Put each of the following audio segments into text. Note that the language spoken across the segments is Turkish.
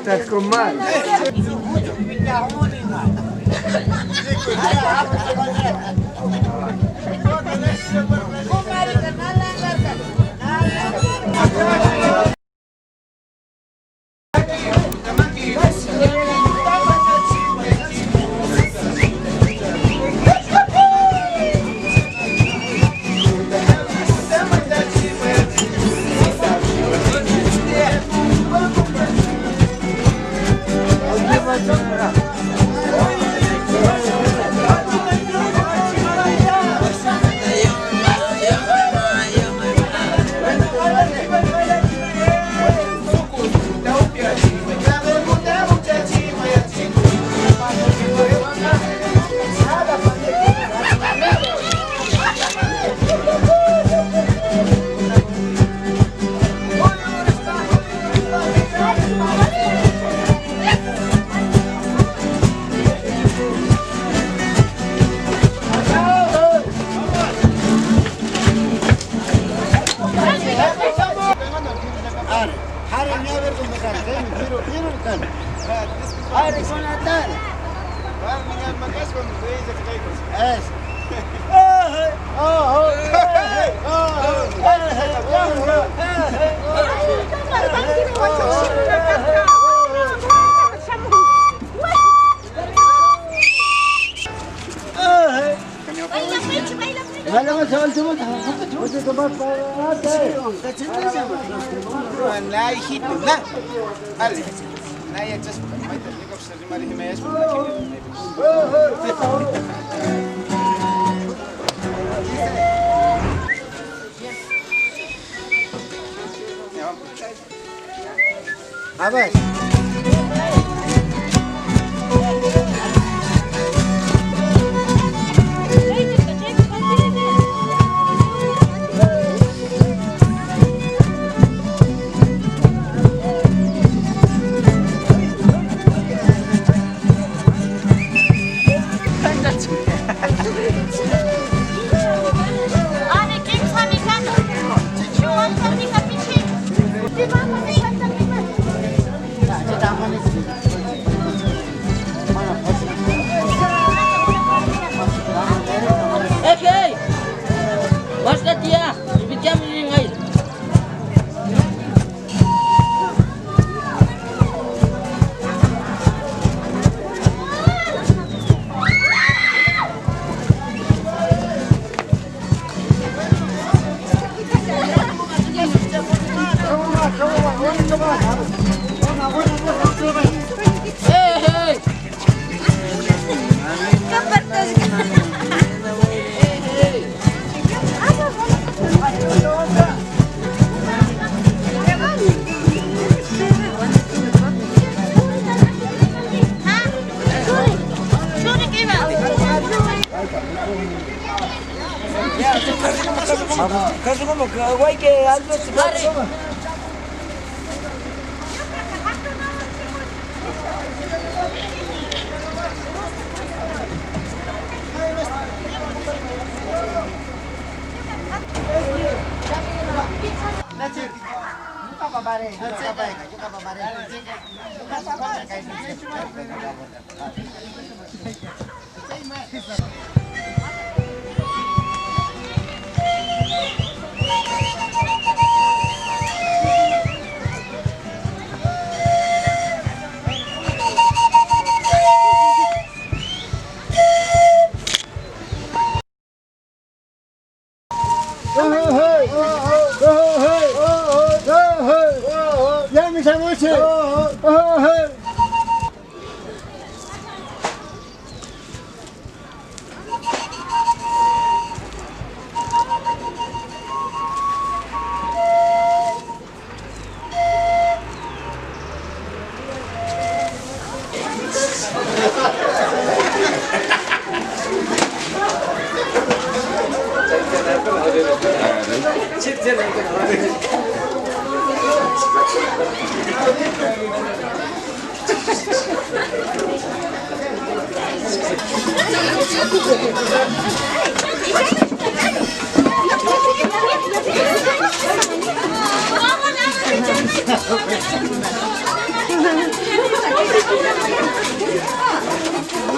Estás con mal. A ver.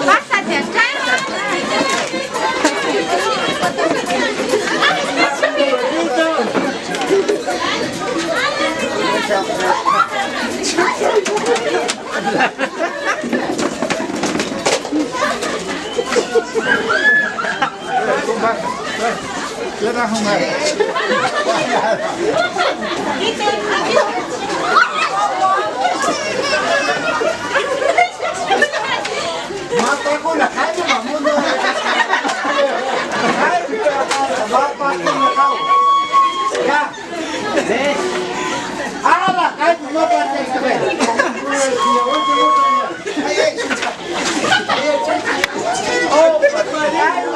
Passa até Chưa ra không hề. Mà cái con là cái chứ mà muốn nữa. Cái ba con là không. Ya. Đấy. Là cái nó quan trọng cái này. Ô, bắt mời cái.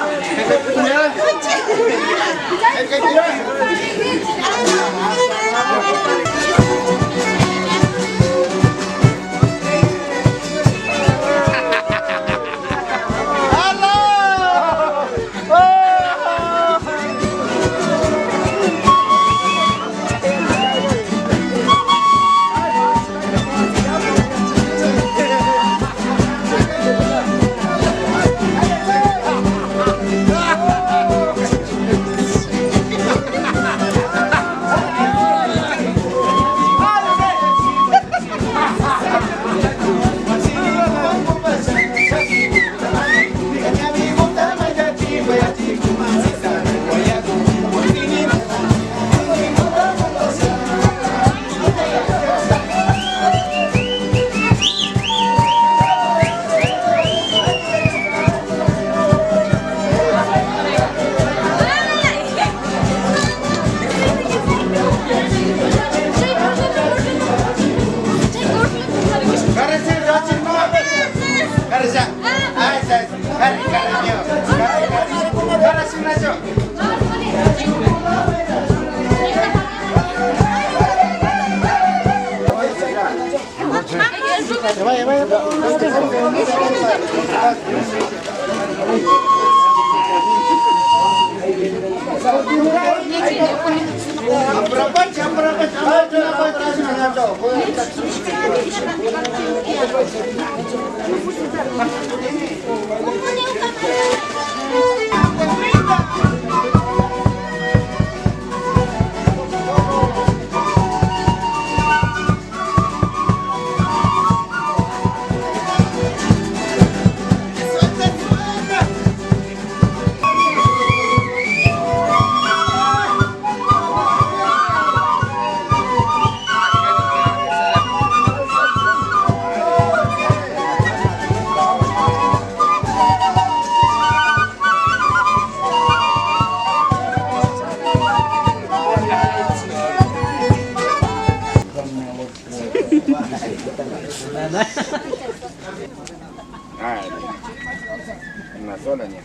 Una sola, ¿no?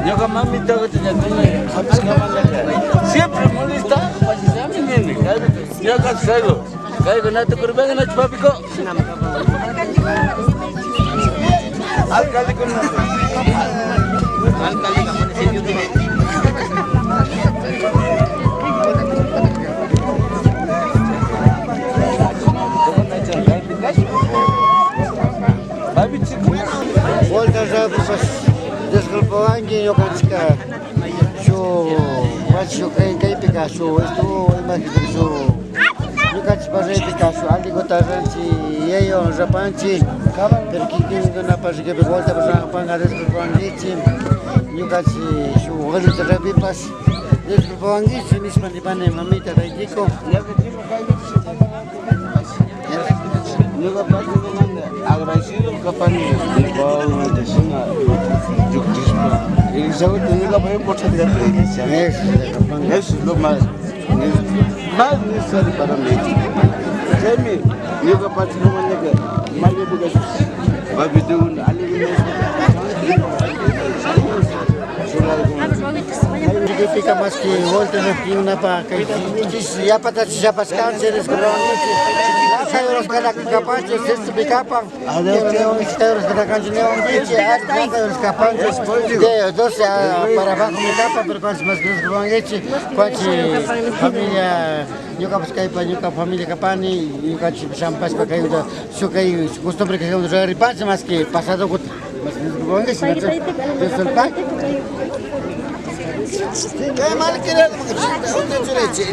Yo mamita que tenía siempre molesta, yo caigo na te curva na chupapico. Alcalde con alcalde Volta já desculpa que eu cantiga show quase show quem pica show estou imagina show eu cantiga para pica show ali gota gente e aí o japanci perché che non passa che volta per pagare desculpa anche eu cantiga show olha já vi pas desculpa anche se me spandi pane mamita dai dico Juga pasti memang agresif kapan bau nanti semua juktis pun. Ini saya tu juga banyak porsi tidak beri. Yes, lu mas seri pada ni. Jadi juga pasti memang juga malu bukan. Babi tu alih ni. Fica mais que volta no fim na pa que já para já pascar seres grandes euros cada capaz de ser bicapa euros cada canjinha euros capaz de 12 para baixo me capa per quantos mais grandes quantos família eu capaz que para eu família capani eu capaz champas para cair da sucai costume que eu já repassa mas que passado mas grandes se não soltar Kaya mahal kira mga unta chureche.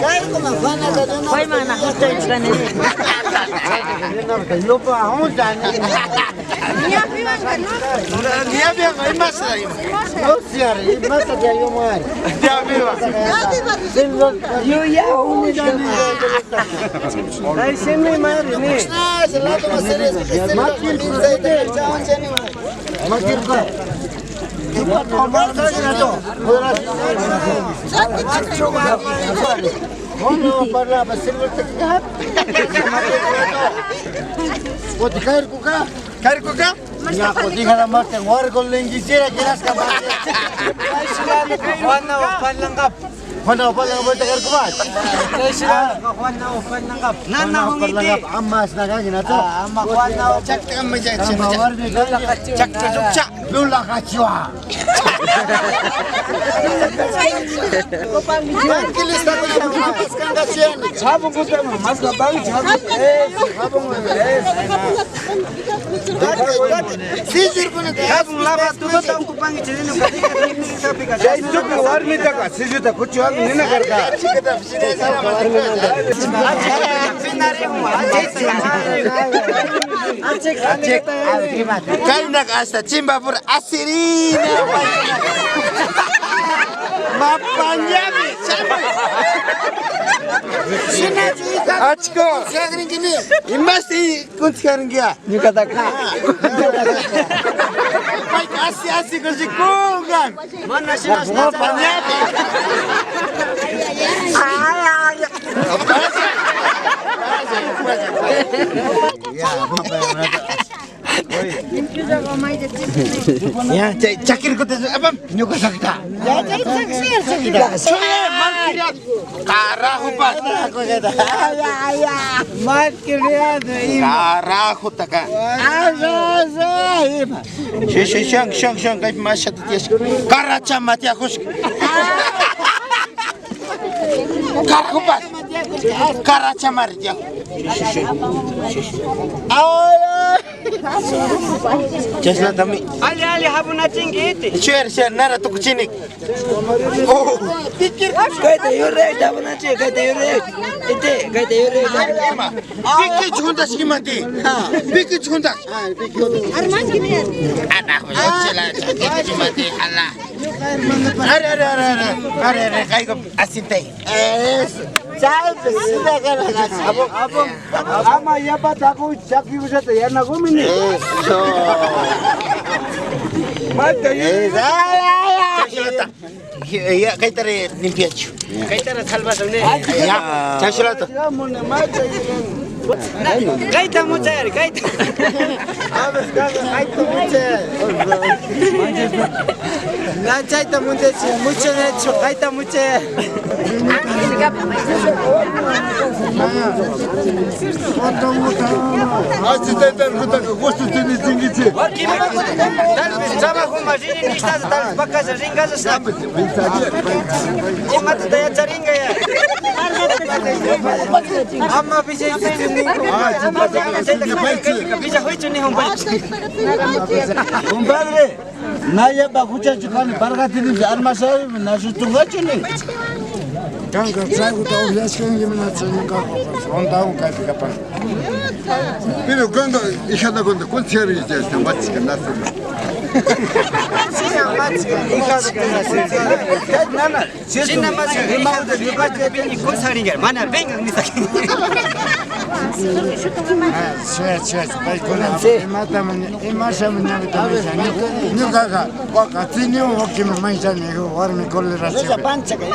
Kaya kumafana ka doon. Hoy mga nakita yung ganun. Lupa unta ni. Niyabi ang ay masay. No siar, masa dia yo mar. Niyabi ba? Yo ya uni dani. Ay semi mar ni. Salato maseres. Makil Makil ko. Ipat omar ka na to. Ono para basilur tekap. Ko dikhair ko ka. Kair ko ka? Ya ko dikhara marte war gol lengi sira kiras ka ba. Ay sila Juan na upan lang kap. Hono pa lang mo takar ko ba. Ay sila Juan na upan lang kap. Nana hong iti. Amas na ka gina to. Ama Juan na chak ka majay. War ni Chak ka suksa. lula ka chiwa. Kilis na ko na mas kan ka siyan. Sabong ko sa mas kabang sabong Sisir ko na. sabong laba tu to tang kupang chini no kati kati ka. Jai tu ko war mi ta ka siju ta kuchu ang nina karka. Kayo nag-asta, chimba por asirina. Mapanyabi, sabi. Achko. Sagarin gini. Imasti kuntikan gya. Nyuka ta ka. Pai kasi ko si Kungan. Mana sina Mapanyabi. Ya, cakir ko ta apa? Nyuka sakita. Ya, sakita. Soye, malkirat. Karahu pas. Karahu taka. Shang, kay masyad tiyas. Karacha mati akos. Karahu pas. Karacha mari tiyak. Chesna tami. Ali habuna chingiti. Share nara tu kuchinik. Oh, pikir. Kaita yure habuna chi kaita yure. Ite kaita yure. Pikir chundas kimati. Pikir chundas. Arman gini ya. Anak chela kimati Allah. Are kai ko asintai. Abang ama ya pa aku chaki bisa te ya na gumini. Eso. Mata yi. Chanchulata. Ya, kaitare limpiacho. Kaitara salvación. Ya, chanchulata. Kaita muchar, kaita. Na chaita mucho hecho, kaita mucho. Trabajo más y ni estás tan vacas ringas está. Chimata de charinga ya. Amma biche Compadre, nadie va a escuchar chicani, para que tienes armas ahí, no se tu gacho ni. Kanka, traigo todo el día que me nace en campo. Onda un café capaz. Pero cuando hija de cuando se ríe ya está más que nace. Nana, si es una más que más de mi parte bien y con saringa, mana, venga ni aquí. Vai con la mata e masa mena también. No caga, cuaca, tiene un que me mancha nego, ahora me corre la Esa pancha que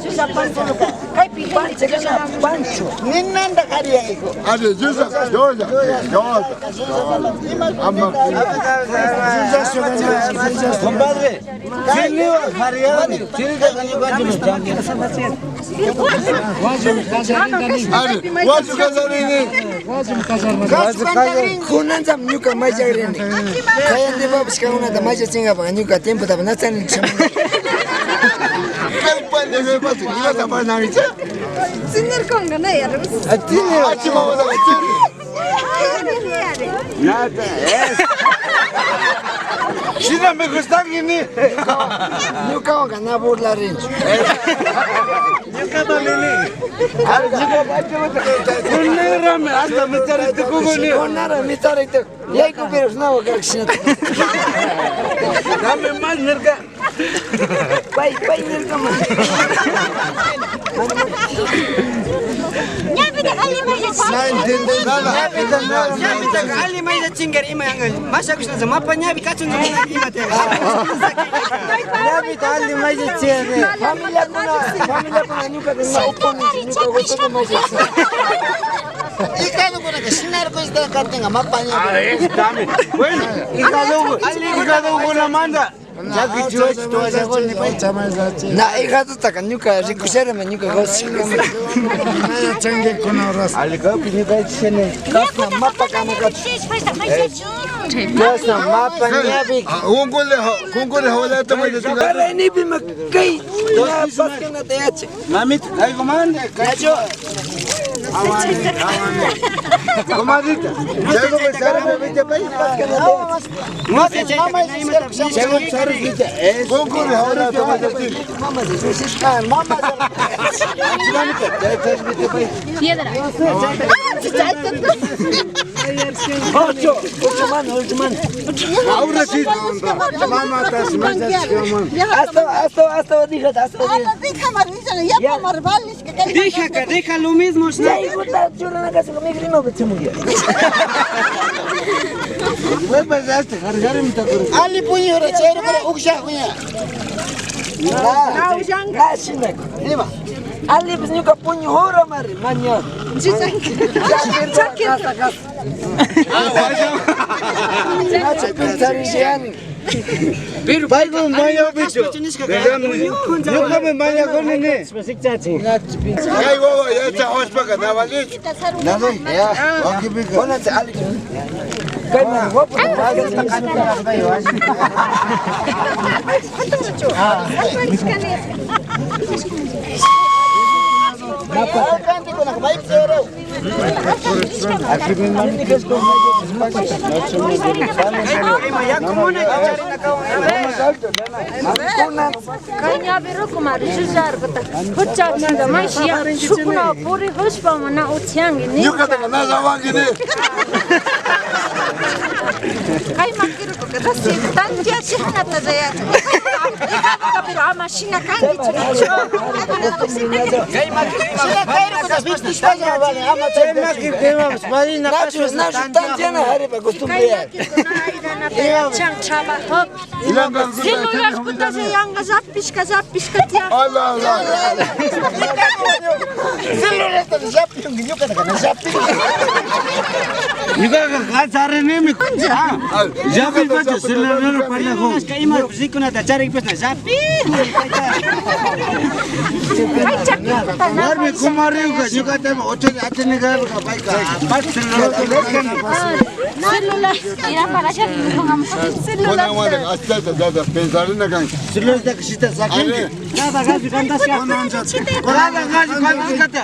esa pancha no cae pancha que esa pancho. Ni nada haría hijo. Ale, yo. Amma. Compadre, ¿quién iba a Mariano? ¿Quién iba a Kunan jam nyuka mai jagre ni. Kaya de babs ka una da mai jinga ba nyuka tempo da na tan cham. Kai pan de ba tu ila da ba na mi cha. Sinner konga na yar. Atini achi ma da atini. Nada, Sina me gusta que ni. Nyuka ga na burla rinch. Nunca dolini. Kunera me hasta me tarite kugoni. Konara mi tarite. Yai ko beros na wa kakshina. Dame más nerga. Pai nerka ma. Nyabida ali mai Ali mai da cingar ima yangal. Masha kushna zama pa nyabi kachun zama ima te. Nabi ali mai jene. Familia kuna nyuka de na uponi nyuka goto de mai jene. Ikado kuna que sinar ko está cartenga mapanya. Dame. Bueno, Ikado kuna manda. Jaki chuech to aja ni pai chamai zache. Na ikado taka nyuka rikusere me nyuka gosi. Na change kuna ras. Alika pini pai chene. Kasna mapa kama kat. Kasna mapa nyabi. Kungole hola tamai de tuga. Para ni bi makai. Na paskena te ache. Mamit, ay comande, cacho. Comadita, jago besar me vete pai paskena te. No se checa na ima ta. Jago besar vete. Kungole hola tamai de tuga. Mama de mama. Mamita, jago vete pai. Piedra. Ocho man. Ahora sí. Mama tas me das man. Hasta dije. Deja marvisa ya pa marvalis que Deja lo mismo. Ya hijo ta chura na casa conmigo no me chamo ya. Me pasaste, cargar mi takuru. Ali puño rechero pero uksha puña. Na ujang. La shinak. Lima. Ali puño ka puño hora mari manya. Chakir. Acha pensar yani. Pero pai con maya bicho. Nunca me maya con nene. Ay bobo ya está hospaka na valich. Nada, ya. Aquí pica. Pónate ali. Kana guapo. Aquí me mani que es con Kanya biro kumari shujar kata. Hucha chanda maisha shukuna puri hushpa mana utyangi ni. Nyuka taka na zawangi ni. Kai makiru ko kada si tan dia si hana ta ya. Pero ama shina kangi chinacho. Chang chaba hop. Celular kutase yanga zapishka tia. Allah Allah. Yuka kacare nemi. Japi baca selera pada ko. Ima zikuna da cari pesna zapi. Marmi kumari yuka tem ocho ate negar ka baik ka. Pas selera Celular. Ira para siya kung celular. Zada pensarına kan. selera tak sita sakin. Nada gaji kandas ya. Kolada gaji kandas kata.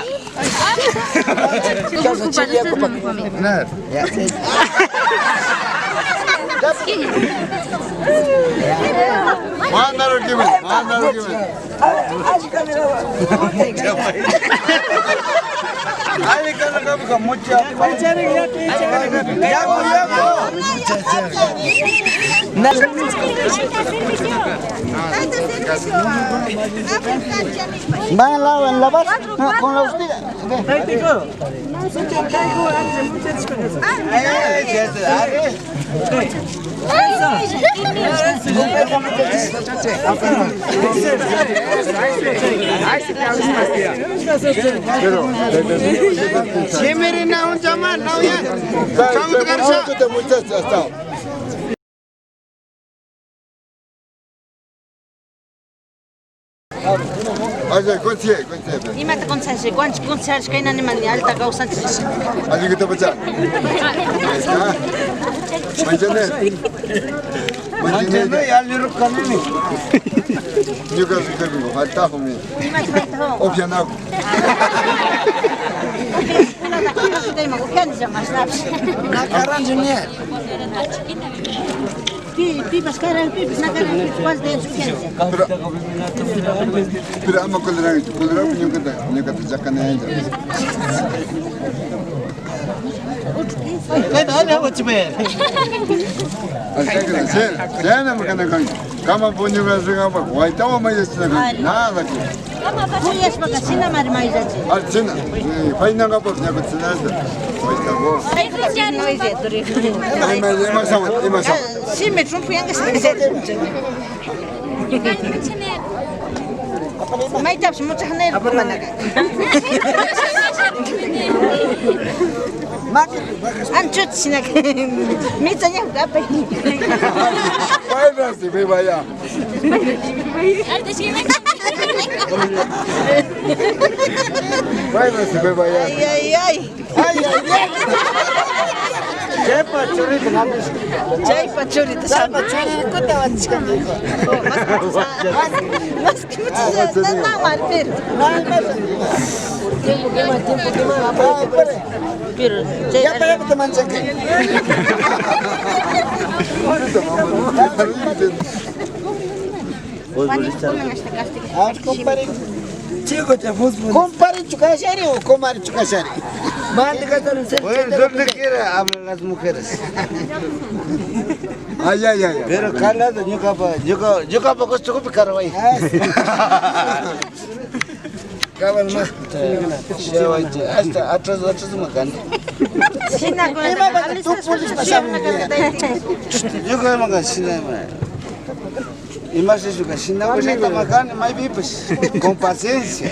Mandaru gibi. Ali kana kamu kamu mucha. Yago. Van lavan lavas con la hostiga. Cemeri na un zaman na ya. Kamu karşı. Aja konsiye. Ima te konsensi, konsensi kaya na naman ni alta kausan. Aja kita baca. Manjane yalir kanini. Juga kita dulu. Hatta kami. Ima te beto. Opsiyon ako. Tayo mag-ukan siya mas laps. Nakaran niya. Pipas karan pipas nakaran pipas din sukan siya. Pero ama kuliran punya kata jakan aja. Kaya ada apa cuma? Aşağıda sen makan kan. Kama punya kasi kama. Why tahu macam mana? Nah lagi. Puyas baka sina marimay jaji. Arcina. Fainan apa punya kata nada. Why tahu. Ay Christian no ide duri. Ima sama. Si me trumpo yang kasi. May taps mo sa kanil ko managa. Ancut sinag. Minsan niya kapay. Why nasi bebaya. Why nasi bebaya. Ay. Jai pachuri tenabis. Jai pachuri to sa. Pachuri ko tawad siya. Mas kimuti sa naman pero. Tempo que pero Ya para teman sakit. Compare chukashari o comare chukashari. Mande kasar sen. Oye, ¿dónde quiere hablar las mujeres? Ay. Pero calado, yo capa costo que carvay. Kawan mah. Hasta atrás makan. sina ko na tu pulis pasam. Yo que makan sina mah. Y más eso que sina pues está makan, mai vipes. Con paciencia.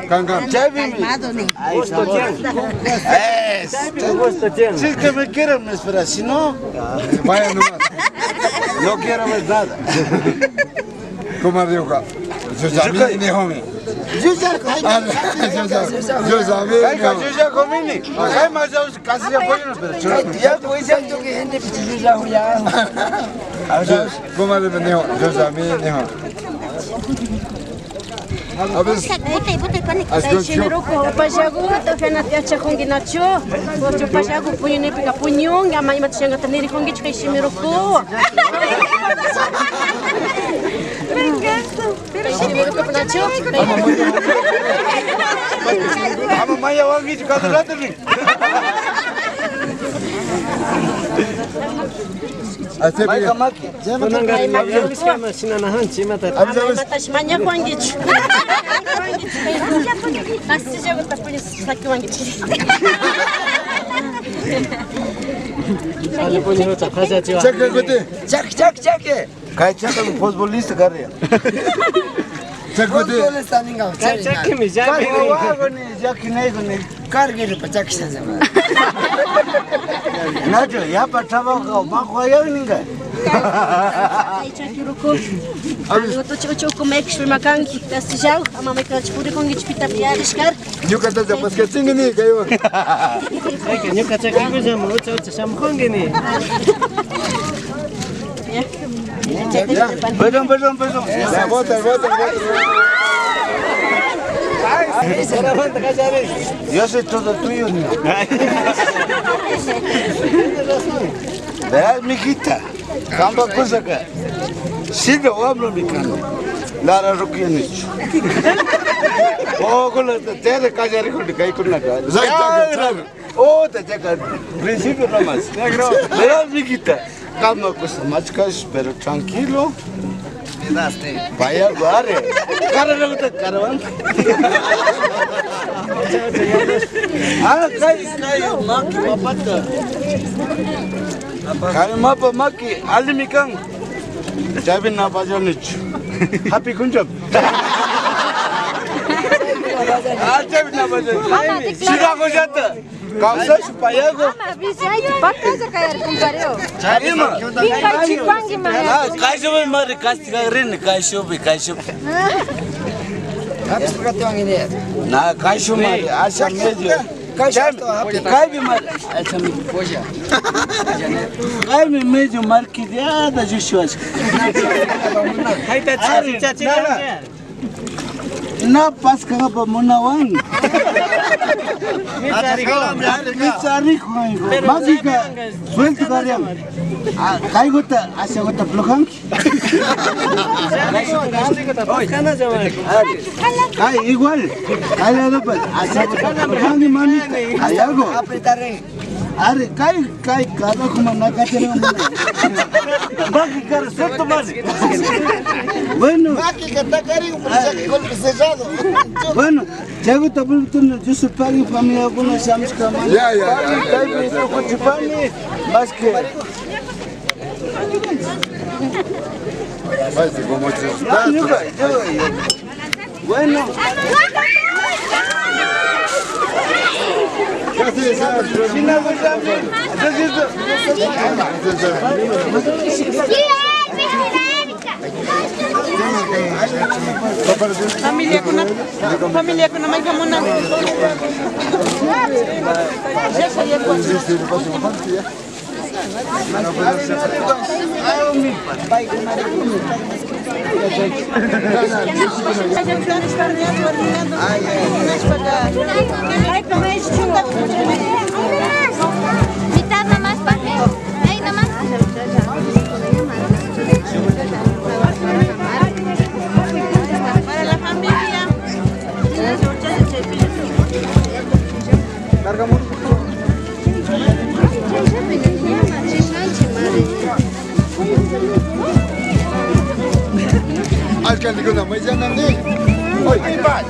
Kanka. Ya vi. Gusto tiene. Si es que me quieren, me espera. Si no, Vaya nomás. no quiero ver nada. ¿Cómo digo? Yo sabía ni homie. Yo sabía Kaya yo ya comí. Kaya más casi ya pueden, pero Ya voy a que gente pichuza ya. ¿Cómo le venía? Yo sabía ni homie. Shimiroko pajagu to fena tiacha kongi nacho. To pajagu punyo ni pika punyong ya mai matsyanga taniri kongi chkai shimiroko. Shimiroko nacho. ama maya wangi juga ada nih. Maika maki. Matashi manya kwangichi. Asije kutapuni saki wangichi. Check. Kai check में football list कर रहे हैं। check with it. ना जो यहाँ पर ठबा का माँ को आया नहीं गए। Aku tu cukup make sure makan kita sejauh, ama mereka cepuri kong gitu kita biar sekarang. You kata dapat sketching ini kayu. Betul. Voter. Yo soy todo tuyo. Veas, mijita, camba cosa que si lo hablo mi cano, Lara Roquinich. Oh, con la tele callar con la cara. Oh, te llega principio nomás. Veas, mijita, calma cosa más cash, pero tranquilo. Vaya guare. Cara no te caravan. Ah, kai maki mapata. Kai maki alimikan. Jabi na bajonich. Happy kunjab. Ah, jabi na bajonich. Sida ko jata. Kausa payago. Ama biz haydi bakkaza kayar kumpareo. Ima. Bir kaçı kwangi maya. Kaisho mari kastigarin kaisho. Na kaisho mari asha mejo. Kai mari asha mejo. Kai mejo marki dia da jishwas. Na pas kanga pa munawan. Mitsari ko. Magika. Suelto kariam. Kai gota asha gota blokan. Kai igual. Kai dapat asha gota blokan di mani. Ayago. Are kai kada kuma na kachere mana. Baki kar seto mani. Bueno. Maki kata kari golpe sellado. Bueno, Jago tabul tun justo pagi familia buena shams kama. Ya. Kai beso kuchipani. Mas que Vai ser como bueno. Familia kuna mai kamuna. Mitad nomás papi. Ahí nomás. Para la familia. Alkan di ko na may dyan nang ni. Oy, iba.